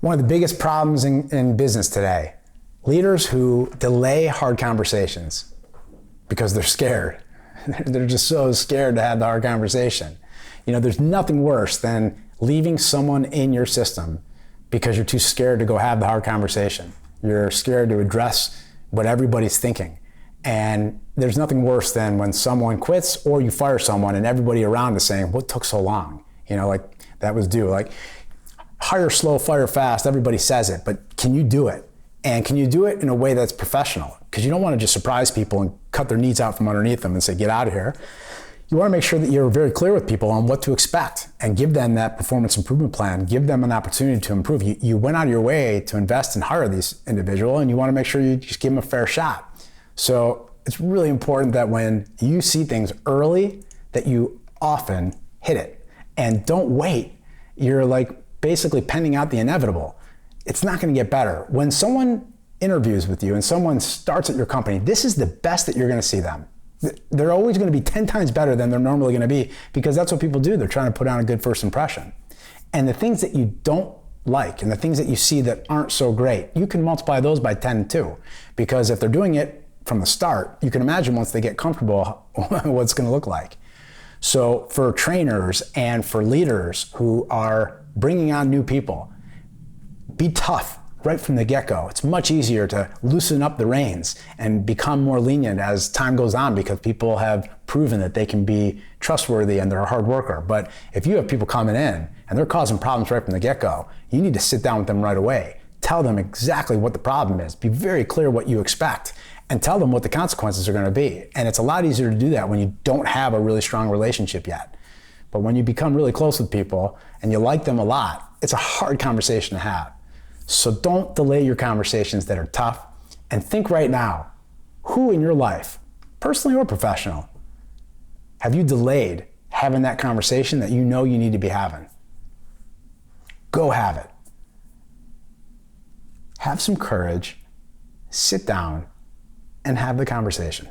One of the biggest problems in business today, leaders who delay hard conversations because they're scared. They're just so scared to have the hard conversation. You know, there's nothing worse than leaving someone in your system because you're too scared to go have the hard conversation. You're scared to address what everybody's thinking. And there's nothing worse than when someone quits or you fire someone and everybody around is saying, what took so long? You know, like that was due. Like, hire slow, fire fast, everybody says it, but can you do it? And can you do it in a way that's professional? Because you don't want to just surprise people and cut their needs out from underneath them and say, get out of here. You want to make sure that you're very clear with people on what to expect and give them that performance improvement plan, give them an opportunity to improve. You went out of your way to invest and hire these individual, and you want to make sure you just give them a fair shot. So it's really important that when you see things early, that you often hit it. And don't wait. You're like basically pending out the inevitable. It's not going to get better. When someone interviews with you and someone starts at your company, this is the best that you're going to see them. They're always going to be 10 times better than they're normally going to be, because that's what people do. They're trying to put on a good first impression. And the things that you don't like and the things that you see that aren't so great, you can multiply those by 10 too. Because if they're doing it from the start, you can imagine once they get comfortable what it's going to look like. So for trainers and for leaders who are bringing on new people, be tough right from the get-go. It's much easier to loosen up the reins and become more lenient as time goes on, because people have proven that they can be trustworthy and they're a hard worker. But if you have people coming in and they're causing problems right from the get-go, you need to sit down with them right away. Tell them exactly what the problem is. Be very clear what you expect and tell them what the consequences are going to be. And it's a lot easier to do that when you don't have a really strong relationship yet. But when you become really close with people and you like them a lot, it's a hard conversation to have. So don't delay your conversations that are tough, and think right now, who in your life, personally or professional, have you delayed having that conversation that you know you need to be having? Go have it. Have some courage, sit down, and have the conversation.